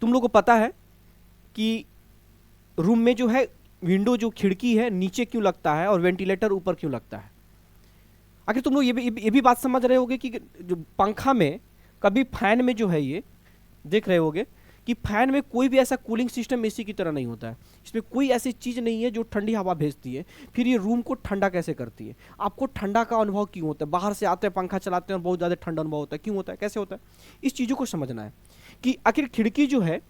तुम लोगों को पता है कि रूम में जो है विंडो जो खिड़की है नीचे क्यों लगता है और वेंटिलेटर ऊपर क्यों लगता है? आखिर तुम लोग ये भी बात समझ रहे होगे कि जो पंखा में कभी फैन में जो है ये देख रहे होगे कि फैन में कोई भी ऐसा कूलिंग सिस्टम एसी की तरह नहीं होता है। इसमें कोई ऐसी चीज़ नहीं है जो ठंडी हवा भेजती है, फिर ये रूम को ठंडा कैसे करती है। आपको ठंडा का अनुभव क्यों होता है? बाहर से आते हैं पंखा चलाते हैं बहुत ज़्यादा ठंडा अनुभव होता है, क्यों होता है, कैसे होता है? इस चीज़ों को समझना है कि आखिर खिड़की जो है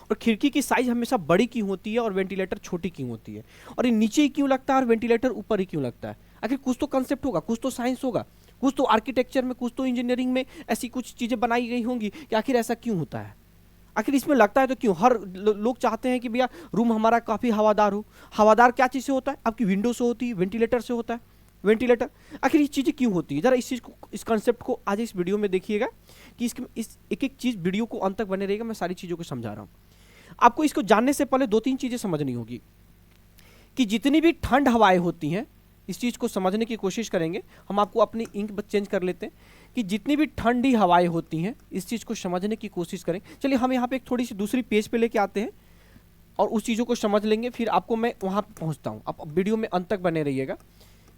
और खिड़की की साइज हमेशा बड़ी क्यों होती है और वेंटिलेटर छोटी क्यों होती है, और ये नीचे ही क्यों लगता है और वेंटिलेटर ऊपर ही क्यों लगता है। आखिर कुछ तो कंसेप्ट होगा, कुछ तो साइंस होगा, कुछ तो आर्किटेक्चर में, कुछ तो इंजीनियरिंग में ऐसी कुछ चीज़ें बनाई गई होंगी कि आखिर ऐसा क्यों होता है, आखिर इसमें लगता है तो क्यों। हर लोग चाहते हैं कि भैया रूम हमारा काफ़ी हवादार हो। हवादार क्या चीज़ से होता है? आपकी विंडो से होती है, वेंटिलेटर से होता है। वेंटिलेटर, आखिर ये चीज़ें क्यों होती है? ज़रा इस चीज़ को, इस कॉन्सेप्ट को आज इस वीडियो में देखिएगा कि इस एक एक चीज़ वीडियो को अंत तक बने रहेगा। मैं सारी चीज़ों को समझा रहा हूँ। आपको इसको जानने से पहले 2-3 चीज़ें समझनी होगी कि जितनी भी ठंड हवाएं होती हैं, इस चीज़ को समझने की कोशिश करेंगे। हम आपको अपनी इंक चेंज कर लेते हैं कि जितनी भी ठंडी हवाएं होती हैं, इस चीज़ को समझने की कोशिश करें। चलिए हम यहाँ पे एक थोड़ी सी दूसरी पेज पे लेके आते हैं और उस चीज़ों को समझ लेंगे, फिर आपको मैं वहाँ पे पहुँचता हूँ। आप वीडियो में अंत तक बने रहिएगा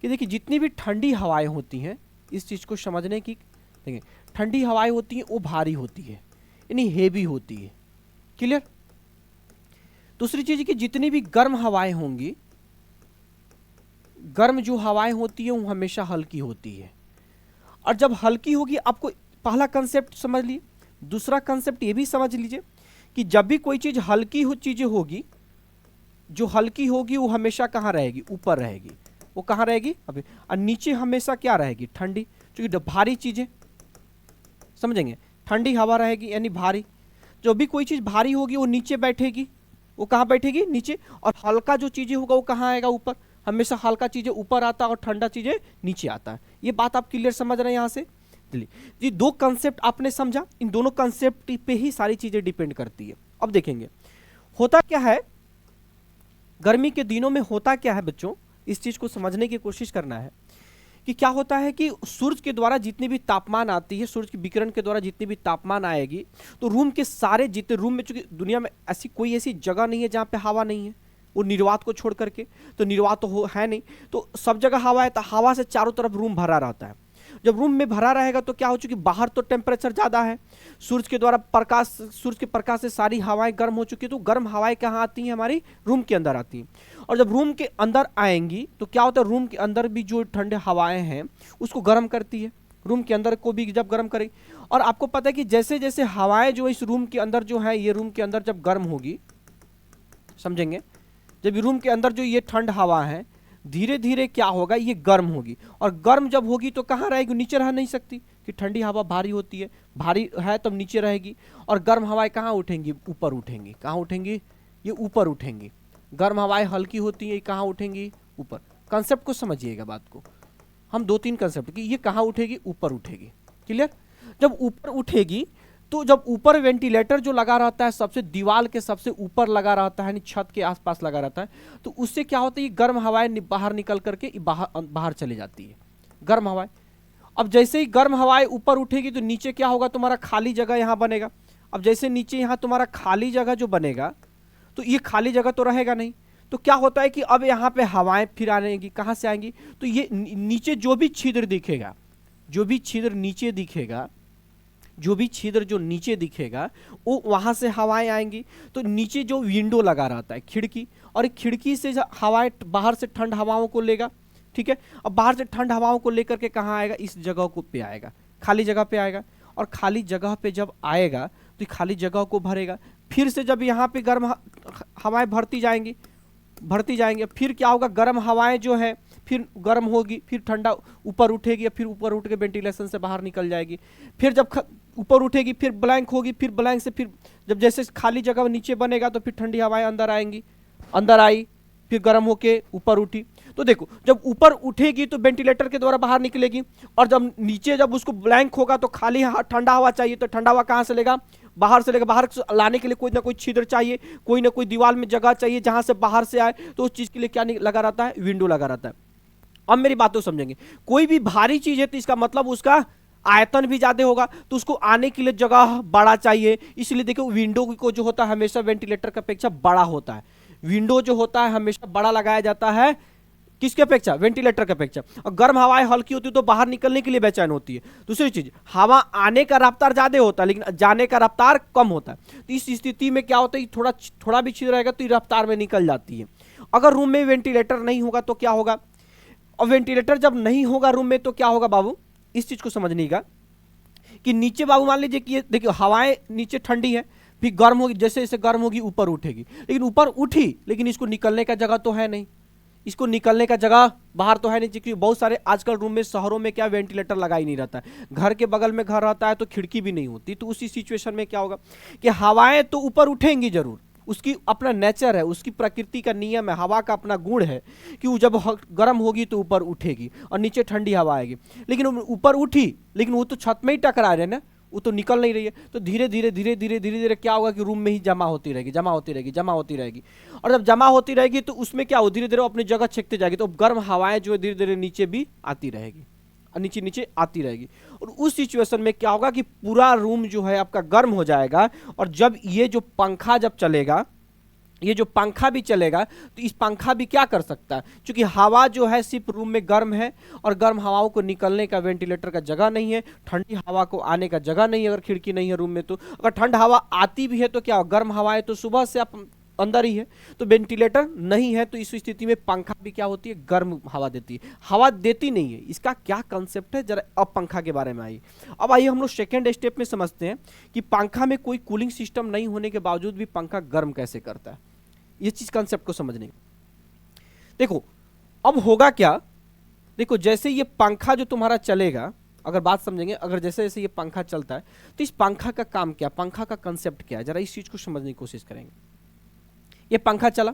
कि देखिए जितनी भी ठंडी हवाएं होती हैं, इस चीज़ को समझने की, देखिए ठंडी हवाएं होती हैं वो भारी होती है, यानी हेवी होती है। क्लियर? दूसरी चीज़ कि जितनी भी गर्म हवाएं होंगी, गर्म जो हवाएं होती है वो हमेशा हल्की होती है, और जब हल्की होगी, आपको पहला कंसेप्ट समझ लिए। दूसरा कंसेप्ट ये भी समझ लीजिए कि जब भी कोई चीज़ हल्की चीज़ें होगी, जो हल्की होगी वो हमेशा कहाँ रहेगी? ऊपर रहेगी। वो कहाँ रहेगी? अभी। और नीचे हमेशा क्या रहेगी? ठंडी। क्योंकि भारी चीज़ें, समझेंगे, ठंडी हवा रहेगी यानी भारी। जो भी कोई चीज़ भारी होगी वो नीचे बैठेगी। वो कहाँ बैठेगी? नीचे। और हल्का जो चीज़ें होगा वो कहाँ आएगा? ऊपर। हमेशा हल्का चीज़ें ऊपर आता है और ठंडा चीज़ें नीचे आता है। ये बात आप क्लियर समझ रहे हैं यहाँ से? चलिए जी, 2 कंसेप्ट आपने समझा, इन दोनों कंसेप्ट पे ही सारी चीज़ें डिपेंड करती है। अब देखेंगे होता क्या है गर्मी के दिनों में, होता क्या है बच्चों, इस चीज़ को समझने की कोशिश करना है कि क्या होता है कि सूरज के द्वारा जितनी भी तापमान आती है, सूरज के विकिरण के द्वारा जितनी भी तापमान आएगी, तो रूम के सारे जितने रूम में, चूंकि दुनिया में ऐसी कोई ऐसी जगह नहीं है जहाँ पे हवा नहीं है, वो निर्वात को छोड़ करके, तो निर्वात तो है नहीं, तो सब जगह हवा है, तो हवा से चारों तरफ रूम भरा रहता है। जब रूम में भरा रहेगा तो क्या हो, चुकी बाहर तो टेम्परेचर ज़्यादा है, सूरज के द्वारा प्रकाश, सूरज के प्रकाश से सारी हवाएं गर्म हो चुकी है, तो गर्म हवाएं कहाँ आती हैं? हमारी रूम के अंदर आती हैं। और जब रूम के अंदर आएंगी तो क्या होता है? रूम के अंदर भी जो ठंडे हवाएं हैं उसको गर्म करती है, रूम के अंदर को भी जब गर्म करेगी। और आपको पता है कि जैसे जैसे हवाएं जो इस रूम के अंदर जो है, ये रूम के अंदर जब गर्म होगी, समझेंगे, जब रूम के अंदर जो ये ठंड हवा है धीरे धीरे क्या होगा? ये गर्म होगी, और गर्म जब होगी तो कहाँ रहेगी? नीचे रह नहीं सकती, कि ठंडी हवा भारी होती है, भारी है तब नीचे रहेगी, और गर्म हवाएं कहाँ उठेंगी? ऊपर उठेंगी। कहाँ उठेंगी? ये ऊपर उठेंगी। गर्म हवाएं हल्की होती है, कहाँ उठेंगी? ऊपर। कंसेप्ट को समझिएगा बात को, हम 2-3 कंसेप्ट कि ये कहाँ उठेगी? ऊपर उठेगी। क्लियर? जब ऊपर उठेगी तो जब ऊपर वेंटिलेटर जो लगा रहता है सबसे दीवार के सबसे ऊपर लगा रहता है, यानी छत के आसपास लगा रहता है, तो उससे क्या होता है? ये गर्म हवाएं बाहर निकल करके बाहर चली जाती है, गर्म हवाएं। अब जैसे ही गर्म हवाएं ऊपर उठेगी तो नीचे क्या होगा? तुम्हारा खाली जगह यहाँ बनेगा। अब जैसे नीचे यहाँ तुम्हारा खाली जगह जो बनेगा, तो ये खाली जगह तो रहेगा नहीं, तो क्या होता है कि अब यहाँ पे हवाएं फिर आएंगी। कहाँ से आएंगी? तो ये नीचे जो भी छिद्र दिखेगा, जो भी छिद्र नीचे दिखेगा, जो भी छिद्र जो नीचे दिखेगा वो वहाँ से हवाएं आएंगी। तो नीचे जो विंडो लगा रहता है, खिड़की, और खिड़की से हवाएं बाहर से ठंड हवाओं को लेगा। ठीक है? अब बाहर से ठंड हवाओं को लेकर के कहाँ आएगा? इस जगह को पे आएगा, खाली जगह पे आएगा, और खाली जगह पे जब आएगा तो खाली जगह को भरेगा। फिर से जब यहाँ पे गर्म हवाएं भरती जाएंगी, फिर क्या होगा? गर्म हवाएं जो है फिर गर्म होगी, फिर ठंडा ऊपर उठेगी, फिर ऊपर उठ के वेंटिलेशन से बाहर निकल जाएगी। फिर जब ऊपर उठेगी फिर ब्लैंक होगी, फिर ब्लैंक से फिर जब जैसे खाली जगह नीचे बनेगा तो फिर ठंडी हवाएं अंदर आएंगी, अंदर आई, फिर गर्म होके ऊपर उठी। तो देखो जब ऊपर उठेगी तो वेंटिलेटर के द्वारा बाहर निकलेगी, और जब नीचे जब उसको ब्लैंक होगा तो खाली ठंडा हवा चाहिए, तो ठंडा हवा कहाँ से लेगा? बाहर से लेगा। बाहर लाने के लिए कोई ना कोई छिद्र चाहिए, कोई ना कोई दीवार में जगह चाहिए जहां से बाहर से आए, तो उस चीज के लिए क्या लगा रहता है? विंडो लगा रहता है। अब मेरी बात तो समझेंगे, कोई भी भारी चीज है तो इसका मतलब उसका आयतन भी ज्यादा होगा तो उसको आने के लिए जगह बड़ा चाहिए, इसलिए देखो विंडो को जो होता है हमेशा वेंटिलेटर की अपेक्षा बड़ा होता है। विंडो जो होता है हमेशा बड़ा लगाया जाता है, किसके अपेक्षा? वेंटिलेटर की अपेक्षा। और गर्म हवाएं हल्की होती है तो बाहर निकलने के लिए बेचैन होती है। दूसरी चीज, हवा आने का रफ्तार ज्यादा होता है लेकिन जाने का रफ्तार कम होता है। तो इस स्थिति में क्या होता है, थोड़ा थोड़ा भी छिद्र रहेगा तो रफ्तार में निकल जाती है। अगर रूम में वेंटिलेटर नहीं होगा तो क्या होगा, और वेंटिलेटर जब नहीं होगा रूम में तो क्या होगा बाबू, इस चीज को समझने का कि नीचे बाबू मान लीजिए कि देखिए हवाएं नीचे ठंडी है, फिर गर्म होगी, जैसे जैसे गर्म होगी ऊपर उठेगी, लेकिन ऊपर उठी लेकिन इसको निकलने का जगह तो है नहीं, इसको निकलने का जगह बाहर तो है नहीं, क्योंकि बहुत सारे आजकल रूम में शहरों में क्या वेंटिलेटर लगा ही नहीं रहता है, घर के बगल में घर रहता है तो खिड़की भी नहीं होती। तो उसी सिचुएशन में क्या होगा कि हवाएं तो ऊपर उठेंगी जरूर, उसकी अपना नेचर है, उसकी प्रकृति का नियम है, हवा का अपना गुण है कि वो जब गर्म होगी तो ऊपर उठेगी और नीचे ठंडी हवा आएगी। लेकिन ऊपर उठी लेकिन वो तो छत में ही टकरा रहे ना, वो तो निकल नहीं रही है, तो धीरे धीरे धीरे धीरे धीरे धीरे क्या होगा कि रूम में ही जमा होती रहेगी, जमा होती रहेगी, जमा होती रहेगी। और जब जमा होती रहेगी तो उसमें क्या हो, धीरे धीरे अपनी जगह छेकते जाएगी, तो गर्म हवाएं जो है धीरे धीरे नीचे भी आती रहेगी और नीचे नीचे आती रहेगी। और उस सिचुएशन में क्या होगा कि पूरा रूम जो है आपका गर्म हो जाएगा। और जब ये जो पंखा जब चलेगा, ये जो पंखा भी चलेगा तो इस पंखा भी क्या कर सकता है, क्योंकि हवा जो है सिर्फ रूम में गर्म है और गर्म हवाओं को निकलने का वेंटिलेटर का जगह नहीं है, ठंडी हवा को आने का जगह नहीं है अगर खिड़की नहीं है रूम में। तो अगर ठंड हवा आती भी है तो क्या, गर्म हवा है तो सुबह से आप अंदर ही है, तो वेंटिलेटर नहीं है, तो इस स्थिति में पंखा भी क्या होती है, गर्म हवा देती है, हवा देती नहीं है। इसका क्या कंसेप्ट है, जरा अब पंखा के बारे में आइए। अब आइए हम लोग सेकेंड स्टेप में समझते हैं कि पंखा में कोई कूलिंग सिस्टम नहीं होने के बावजूद भी पंखा गर्म कैसे करता है, ये चीज कंसेप्ट को समझने। देखो अब होगा क्या, देखो जैसे ये पंखा जो तुम्हारा चलेगा, अगर बात समझेंगे, अगर जैसे जैसे ये पंखा चलता है तो इस पंखा का काम क्या, पंखा का कंसेप्ट क्या है, जरा इस चीज को समझने की कोशिश करेंगे। ये पंखा चला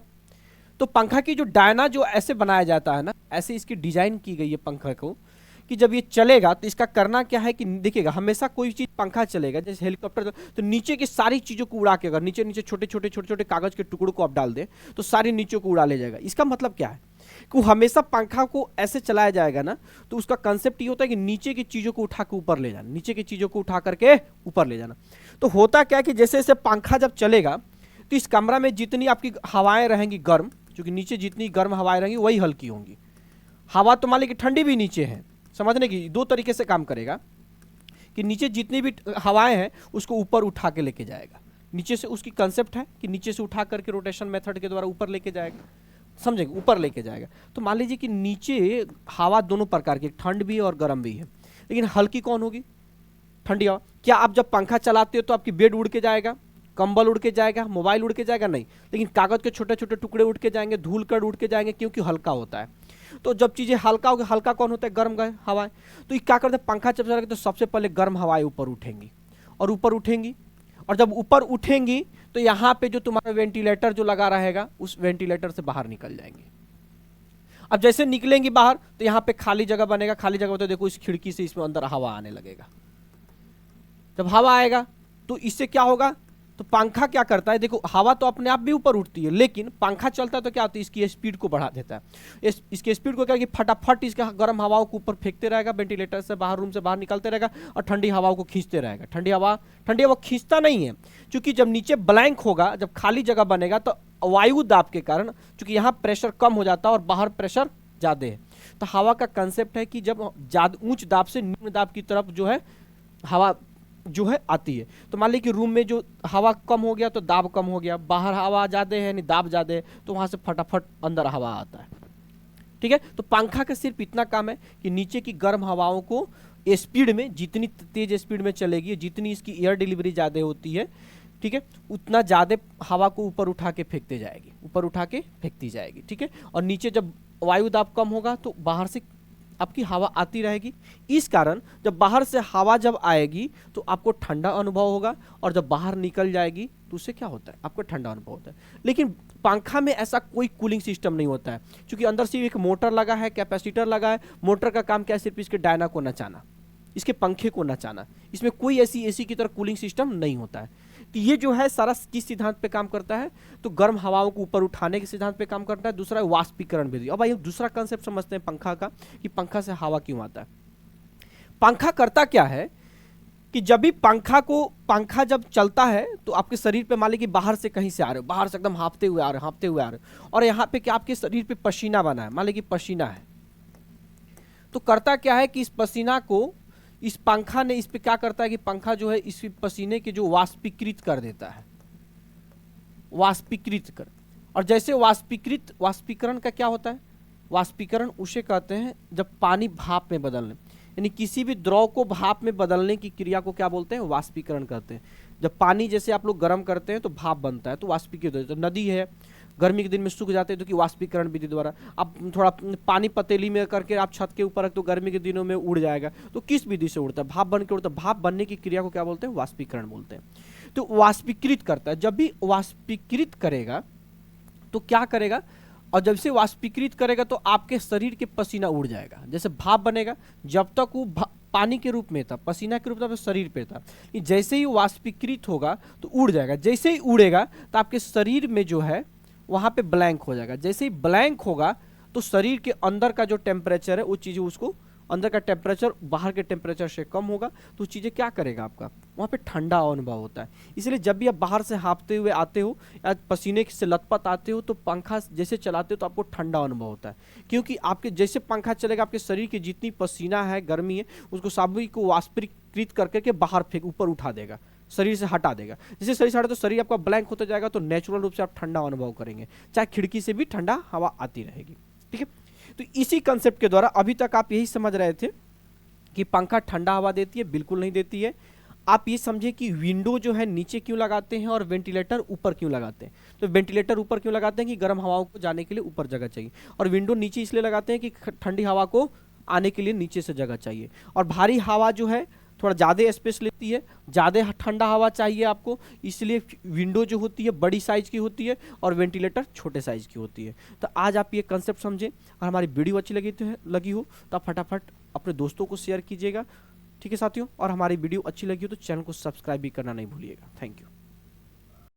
तो पंखा की जो डायना जो ऐसे बनाया जाता है ना, ऐसे इसकी डिजाइन की गई है पंखा को कि जब ये चलेगा तो इसका करना क्या है कि देखिएगा हमेशा कोई चीज पंखा चलेगा, जैसे हेलीकॉप्टर तो नीचे की सारी चीजों को उड़ा के, अगर नीचे नीचे छोटे छोटे छोटे छोटे कागज के टुकड़ों को आप डाल दें तो सारी नीचे को उड़ा ले जाएगा। इसका मतलब क्या है कि हमेशा पंखा को ऐसे चलाया जाएगा ना, तो उसका कंसेप्ट ये होता है कि नीचे की चीजों को उठा के ऊपर ले जाना, नीचे की चीजों को उठा करके ऊपर ले जाना। तो होता क्या कि जैसे जैसे पंखा जब चलेगा तो इस कमरा में जितनी आपकी हवाएं रहेंगी गर्म, क्योंकि नीचे जितनी गर्म हवाएं रहेंगी वही हल्की होंगी। हवा तो मान लीजिए ठंडी भी नीचे है, समझने की दो तरीके से काम करेगा कि नीचे जितनी भी हवाएं हैं उसको ऊपर उठा के लेके जाएगा, नीचे से उसकी कंसेप्ट है कि नीचे से उठा करके रोटेशन मेथड के द्वारा ऊपर लेके जाएगा, समझेंगे, ऊपर लेके जाएगा। तो मान लीजिए कि नीचे हवा दोनों प्रकार की, ठंड भी है और गर्म भी है, लेकिन हल्की कौन होगी, ठंडी हवा। क्या आप जब पंखा चलाते हो तो आपकी बेड उड़ के जाएगा, कंबल उड़ के जाएगा, मोबाइल उड़ के जाएगा? नहीं, लेकिन कागज के छोटे छोटे टुकड़े उड़ के जाएंगे, धूल कण उड़ के जाएंगे, क्योंकि हल्का होता है। तो जब चीजें हल्का होगी, हल्का कौन होता है, गर्म गए हवाएं। तो ये क्या करते हैं, पंखा जब चलेगा तो सबसे पहले गर्म हवाएं ऊपर उठेंगी और ऊपर उठेंगी, और जब ऊपर उठेंगी तो यहाँ पे जो तुम्हारा वेंटिलेटर जो लगा रहेगा उस वेंटिलेटर से बाहर निकल जाएंगे। अब जैसे निकलेंगी बाहर तो यहाँ पे खाली जगह बनेगा, खाली जगह होता है, देखो इस खिड़की से इसमें अंदर हवा आने लगेगा। जब हवा आएगा तो इससे क्या होगा, तो पंखा क्या करता है, देखो हवा तो अपने आप भी ऊपर उठती है, लेकिन पंखा चलता है तो क्या होता है, इसकी स्पीड को बढ़ा देता है। इसकी स्पीड को क्या कि फटाफट इसके गर्म हवाओं को ऊपर फेंकते रहेगा, वेंटिलेटर से बाहर, रूम से बाहर निकलते रहेगा और ठंडी हवाओं को खींचते रहेगा। ठंडी हवा खींचता नहीं है, क्योंकि जब नीचे ब्लैंक होगा, जब खाली जगह बनेगा तो वायु दाब के कारण, चूंकि यहाँ प्रेशर कम हो जाता है और बाहर प्रेशर ज्यादा है, तो हवा का कंसेप्ट है कि जब उच्च दाब से निम्न दाब की तरफ जो है हवा जो है आती है। तो मान लीजिए कि रूम में जो हवा कम हो गया तो दाब कम हो गया, बाहर हवा ज्यादा है नहीं दाब ज्यादा है, तो वहां से फटाफट अंदर हवा आता है। ठीक है, तो पंखा का सिर्फ इतना काम है कि नीचे की गर्म हवाओं को स्पीड में, जितनी तेज स्पीड में चलेगी, जितनी इसकी एयर डिलीवरी ज्यादा होती है, ठीक है, उतना ज्यादा हवा को ऊपर उठा के फेंकते जाएगी, ऊपर उठा के फेंकती जाएगी। ठीक है, और नीचे जब वायु दाब कम होगा तो बाहर से आपकी हवा आती रहेगी। इस कारण जब बाहर से हवा जब आएगी तो आपको ठंडा अनुभव होगा, और जब बाहर निकल जाएगी तो उससे क्या होता है, आपको ठंडा अनुभव होता है। लेकिन पंखा में ऐसा कोई कूलिंग सिस्टम नहीं होता है, क्योंकि अंदर सिर्फ एक मोटर लगा है, कैपेसिटर लगा है। मोटर का काम क्या है, सिर्फ इसके डायना को नचाना, इसके पंखे को नचाना। इसमें कोई ऐसी एसी की तरह कूलिंग सिस्टम नहीं होता है। तो ये जो है सारा किस सिद्धांत पे काम करता है, तो गर्म हवाओं को ऊपर उठाने के सिद्धांत पे काम करता है। दूसरा वाष्पीकरण विधि। अब आइए दूसरा कंसेप्ट समझते हैं पंखा का, कि पंखा से हवा क्यों आता है। पंखा करता क्या है कि जब भी पंखा जब चलता है तो आपके शरीर पे मान लीजिए कि बाहर से कहीं से आ रहे हो, बाहर से एकदम हाँफते हुए आ रहे हो, और यहाँ पे क्या आपके शरीर पे पसीना बना है, मान लीजिए कि पसीना है, तो करता क्या है कि इस पसीना को इस पंखा ने इस पे क्या करता है कि पंखा जो है इस पसीने के जो वाष्पीकृत कर देता है, वाष्पीकृत कर। और जैसे वाष्पीकरण का क्या होता है, वाष्पीकरण उसे कहते हैं जब पानी भाप में बदलने, यानी किसी भी द्रव को भाप में बदलने की क्रिया को क्या बोलते हैं, वाष्पीकरण कहते हैं। जब पानी जैसे आप लोग गर्म करते हैं तो भाप बनता है, तो वाष्पीकृत होता है। तो नदी है, गर्मी के दिन में सूख जाते हैं तो कि वाष्पीकरण विधि द्वारा। आप थोड़ा पानी पतीली में करके आप छत के ऊपर रख तो गर्मी के दिनों में उड़ जाएगा, तो किस विधि से उड़ता है, भाप बन के उड़ता है। भाप बनने की क्रिया को क्या बोलते हैं, वाष्पीकरण बोलते हैं। तो वाष्पीकृत करता है, जब भी वाष्पीकृत करेगा तो क्या करेगा, और जब से वाष्पीकृत करेगा तो आपके शरीर के पसीना उड़ जाएगा। जैसे भाप बनेगा, जब तक वो पानी के रूप में था, पसीना के रूप में शरीर पे था, जैसे ही वाष्पीकृत होगा तो उड़ जाएगा। जैसे ही उड़ेगा तो आपके शरीर में जो है वहाँ पे ब्लैंक हो जाएगा। जैसे ही ब्लैंक होगा तो शरीर के अंदर का जो टेम्परेचर है वो चीज़ें, उसको अंदर का टेम्परेचर बाहर के टेम्परेचर से कम होगा, तो चीज़ें क्या करेगा, आपका वहाँ पे ठंडा अनुभव होता है। इसलिए जब भी आप बाहर से हाँफते हुए आते हो या पसीने से लथपथ आते हो तो पंखा जैसे चलाते हो तो आपको ठंडा अनुभव होता है, क्योंकि आपके जैसे पंखा चलेगा आपके शरीर की जितनी पसीना है, गर्मी है, उसको सभी को वाष्पीकृत करके बाहर फेंक ऊपर उठा देगा, शरीर से हटा देगा। जैसे शरीर से हटा तो शरीर आपका ब्लैंक होता जाएगा, तो नेचुरल रूप से आप ठंडा अनुभव करेंगे, चाहे खिड़की से भी ठंडा हवा आती रहेगी। ठीक है, तो इसी कंसेप्ट के द्वारा अभी तक आप यही समझ रहे थे कि पंखा ठंडा हवा देती है, बिल्कुल नहीं देती है। आप ये समझे कि विंडो जो है नीचे क्यों लगाते हैं और वेंटिलेटर ऊपर क्यों लगाते हैं। तो वेंटिलेटर ऊपर क्यों लगाते हैं कि गर्म हवाओं को जाने के लिए ऊपर जगह चाहिए, और विंडो नीचे इसलिए लगाते हैं कि ठंडी हवा को आने के लिए नीचे से जगह चाहिए। और भारी हवा जो है थोड़ा ज़्यादा स्पेस लेती है, ज़्यादा ठंडा हवा चाहिए आपको, इसलिए विंडो जो होती है बड़ी साइज़ की होती है और वेंटिलेटर छोटे साइज़ की होती है। तो आज आप ये कंसेप्ट समझे, और हमारी वीडियो अच्छी लगी हो तो आप फटाफट अपने दोस्तों को शेयर कीजिएगा। ठीक है साथियों, और हमारी वीडियो अच्छी लगी हो तो चैनल को सब्सक्राइब भी करना नहीं भूलिएगा। Thank you.